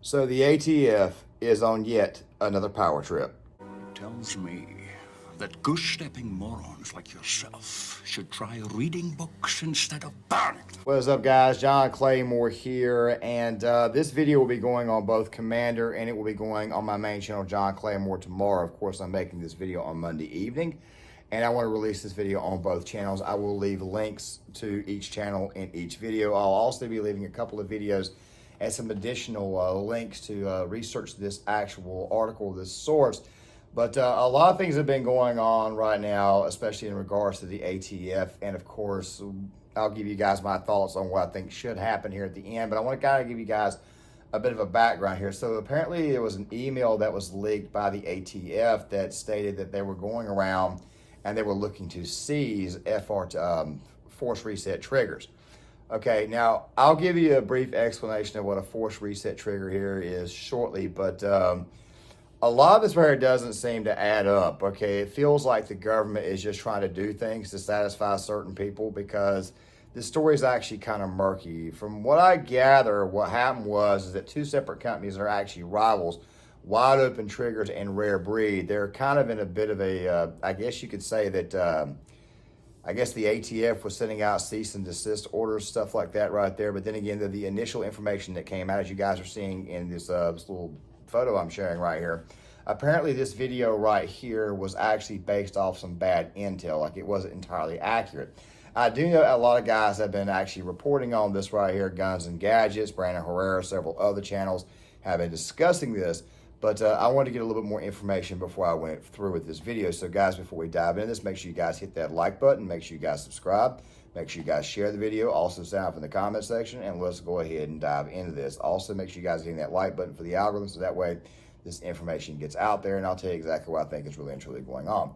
So the ATF is on yet another power trip. Tells me that goose-stepping morons like yourself should try reading books instead of burning them. What's up, guys? John Claymore here, and this video will be going on both Commander and it will be going on my main channel, John Claymore, tomorrow. Of course, I'm making this video on Monday evening, and I want to release this video on both channels. I will leave links to each channel in each video. I'll also be leaving a couple of videos and some additional links to research this actual article, this source. But a lot of things have been going on right now, especially in regards to the ATF. And of course, I'll give you guys my thoughts on what I think should happen here at the end. But I want to kind of give you guys a bit of a background here. So apparently there was an email that was leaked by the ATF that stated that they were going around and they were looking to seize force reset triggers. Okay, now I'll give you a brief explanation of what a force reset trigger here is shortly, but a lot of this right here doesn't seem to add up, okay? It feels like the government is just trying to do things to satisfy certain people because this story is actually kind of murky. From what I gather, what happened was that two separate companies are actually rivals, Wide Open Triggers and Rare Breed. They're kind of in a bit of a, I guess you could say that, I guess the ATF was sending out cease and desist orders, stuff like that right there. But then again, the initial information that came out, as you guys are seeing in this little photo I'm sharing right here, apparently this video right here was actually based off some bad intel, like it wasn't entirely accurate. I do know a lot of guys have been actually reporting on this right here, Guns and Gadgets, Brandon Herrera, several other channels have been discussing this. But I wanted to get a little bit more information before I went through with this video. So guys, before we dive into this, make sure you guys hit that like button. Make sure you guys subscribe. Make sure you guys share the video. Also sign up in the comment section, and let's go ahead and dive into this. Also, make sure you guys hit that like button for the algorithm so that way this information gets out there, and I'll tell you exactly what I think is really and truly going on.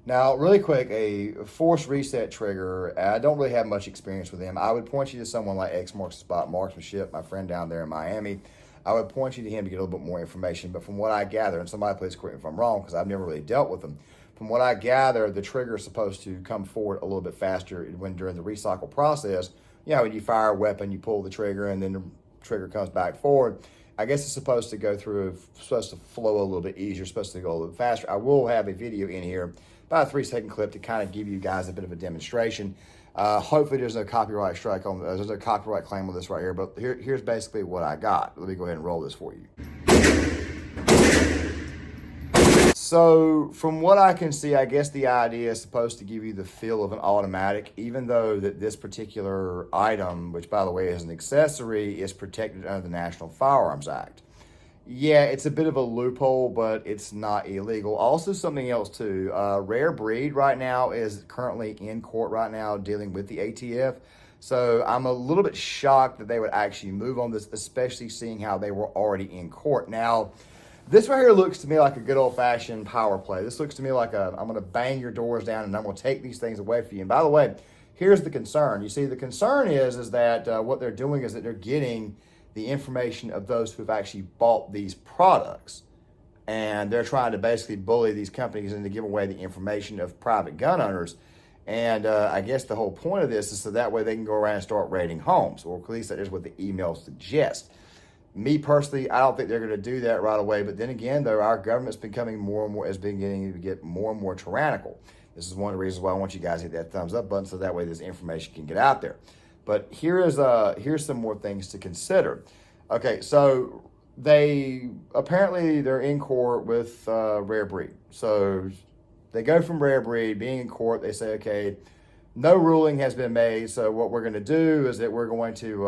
Now, really quick, a force reset trigger, I don't really have much experience with them. I would point you to someone like X Marks the Spot Marksmanship, my friend down there in Miami. I would point you to him to get a little bit more information. But from what I gather, and somebody please correct me if I'm wrong because I've never really dealt with them. From what I gather, the trigger is supposed to come forward a little bit faster when during the recycle process. You know, when you fire a weapon, you pull the trigger and then the trigger comes back forward. I guess it's supposed to go through, supposed to flow a little bit easier, supposed to go a little bit faster. I will have a video in here, about a 3-second clip to kind of give you guys a bit of a demonstration. Hopefully there's no copyright strike on, there's no copyright claim on this right here, but here's basically what I got. Let me go ahead and roll this for you. So from what I can see, I guess the idea is supposed to give you the feel of an automatic, even though that this particular item, which by the way is an accessory, is protected under the National Firearms Act. Yeah, it's a bit of a loophole, but it's not illegal. Also, something else too, Rare Breed right now is currently in court right now dealing with the ATF. So I'm a little bit shocked that they would actually move on this, especially seeing how they were already in court. Now, this right here looks to me like a good old-fashioned power play. This looks to me like I'm going to bang your doors down and I'm going to take these things away from you. And by the way, here's the concern. You see, the concern is that what they're doing is that they're getting the information of those who've actually bought these products. And they're trying to basically bully these companies into giving away the information of private gun owners. And I guess the whole point of this is so that way they can go around and start raiding homes, or at least that is what the emails suggest. Me personally, I don't think they're going to do that right away. But then again, though, our government's becoming more and more, is beginning to get more and more tyrannical. This is one of the reasons why I want you guys to hit that thumbs up button so that way this information can get out there. But here's some more things to consider. Okay, so they're in court with Rare Breed. So they go from Rare Breed being in court. They say, okay, no ruling has been made. So what we're going to do is that we're going to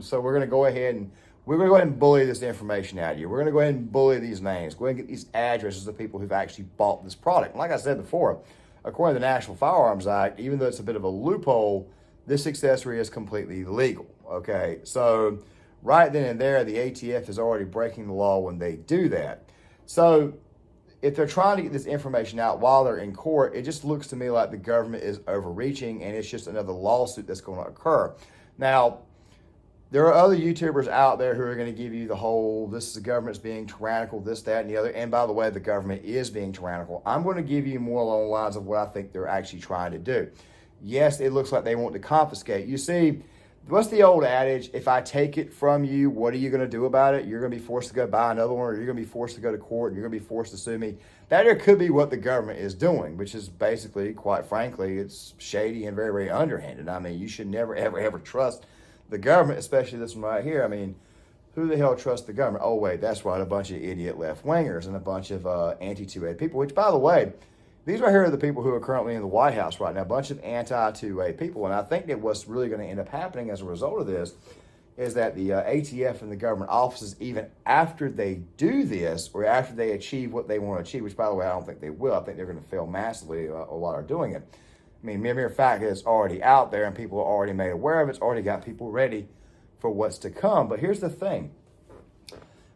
so we're going to go ahead and bully this information out of you. We're going to go ahead and bully these names. Go ahead and get these addresses of people who've actually bought this product. And like I said before, according to the National Firearms Act, even though it's a bit of a loophole, this accessory is completely legal, okay? So right then and there, the ATF is already breaking the law when they do that. So if they're trying to get this information out while they're in court, it just looks to me like the government is overreaching and it's just another lawsuit that's going to occur. Now, there are other YouTubers out there who are going to give you the whole, this is the government's being tyrannical, this, that, and the other. And by the way, the government is being tyrannical. I'm going to give you more along the lines of what I think they're actually trying to do. Yes, it looks like they want to confiscate. You see, what's the old adage? If I take it from you, what are you going to do about it? You're going to be forced to go buy another one, or you're going to be forced to go to court, and you're going to be forced to sue me. That or could be what the government is doing, which is basically, quite frankly, it's shady and very, very underhanded. I mean, you should never, ever, ever trust the government, especially this one right here. I mean, who the hell trusts the government? Oh, wait, that's right, a bunch of idiot left-wingers and a bunch of anti-2A people, which, by the way, these right here are the people who are currently in the White House right now, a bunch of anti-2A people. And I think that what's really going to end up happening as a result of this is that the ATF and the government offices, even after they do this or after they achieve what they want to achieve, which, by the way, I don't think they will. I think they're going to fail massively while they're doing it. I mean, mere fact that it's already out there and people are already made aware of it. It's already got people ready for what's to come. But here's the thing.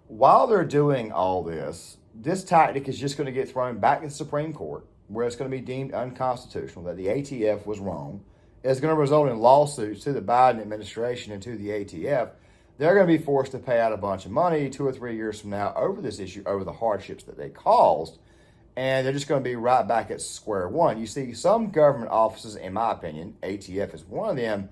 While they're doing all this, this tactic is just going to get thrown back to the Supreme Court, where it's going to be deemed unconstitutional, that the ATF was wrong. It's going to result in lawsuits to the Biden administration and to the ATF. They're going to be forced to pay out a bunch of money 2 or 3 years from now over this issue, over the hardships that they caused. And they're just going to be right back at square one. You see, some government offices, in my opinion, ATF is one of them,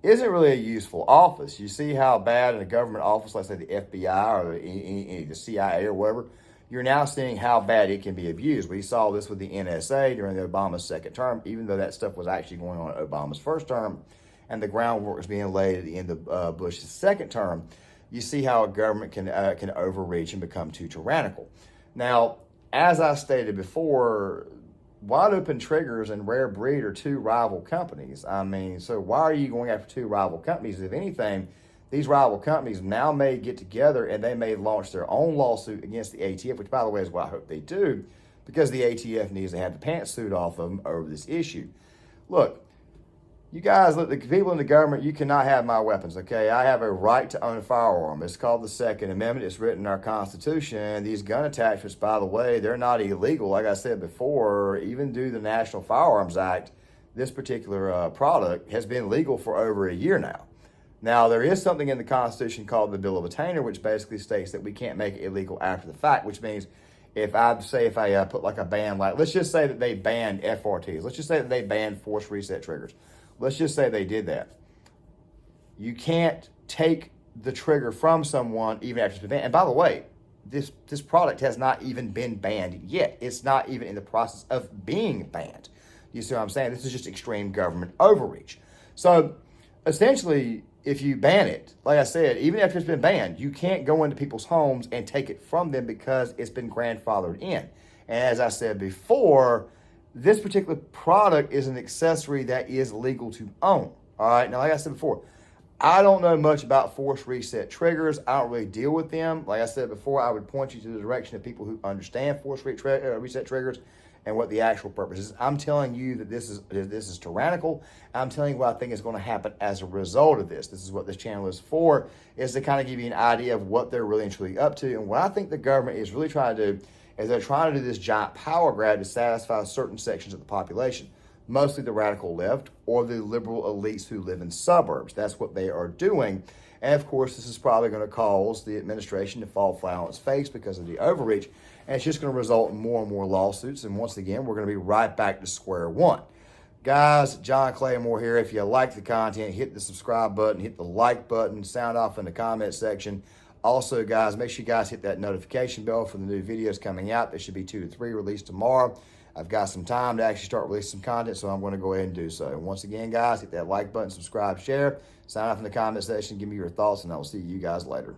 isn't really a useful office. You see how bad in a government office, let's say the FBI or the CIA or whatever, you're now seeing how bad it can be abused. We saw this with the NSA during the Obama's second term, even though that stuff was actually going on in Obama's first term, and the groundwork was being laid at the end of Bush's second term. You see how a government can overreach and become too tyrannical. Now, as I stated before, wide open triggers and Rare Breed are two rival companies. I mean, so why are you going after two rival companies? If anything, these rival companies now may get together and they may launch their own lawsuit against the ATF, which, by the way, is what I hope they do, because the ATF needs to have the pantsuit off of them over this issue. Look, you guys, look, the people in the government, you cannot have my weapons, okay? I have a right to own a firearm. It's called the Second Amendment. It's written in our Constitution. These gun attachments, by the way, they're not illegal. Like I said before, even due to the National Firearms Act, this particular product has been legal for over a year now. Now, there is something in the Constitution called the Bill of Attainder, which basically states that we can't make it illegal after the fact, which means if I put like a ban, like let's just say that they banned FRTs. Let's just say that they banned force reset triggers. Let's just say they did that. You can't take the trigger from someone even after it's been banned. And by the way, this product has not even been banned yet. It's not even in the process of being banned. You see what I'm saying? This is just extreme government overreach. So essentially, if you ban it, like I said, even after it's been banned, you can't go into people's homes and take it from them because it's been grandfathered in. And as I said before, this particular product is an accessory that is legal to own. All right. Now, like I said before, I don't know much about force reset triggers. I don't really deal with them. Like I said before, I would point you to the direction of people who understand force reset triggers and what the actual purpose is. I'm telling you that this is tyrannical. I'm telling you what I think is going to happen as a result of this. This is what this channel is for, is to kind of give you an idea of what they're really and truly up to. And what I think the government is really trying to do is they're trying to do this giant power grab to satisfy certain sections of the population, mostly the radical left or the liberal elites who live in suburbs. That's what they are doing. And of course, this is probably going to cause the administration to fall flat on its face because of the overreach. And it's just going to result in more and more lawsuits. And once again, we're going to be right back to square one. Guys, John Claymore here. If you like the content, hit the subscribe button, hit the like button, sound off in the comment section. Also, guys, make sure you guys hit that notification bell for the new videos coming out. There should be 2 to 3 released tomorrow. I've got some time to actually start releasing some content, so I'm going to go ahead and do so. And once again, guys, hit that like button, subscribe, share, sign off in the comment section, give me your thoughts, and I will see you guys later.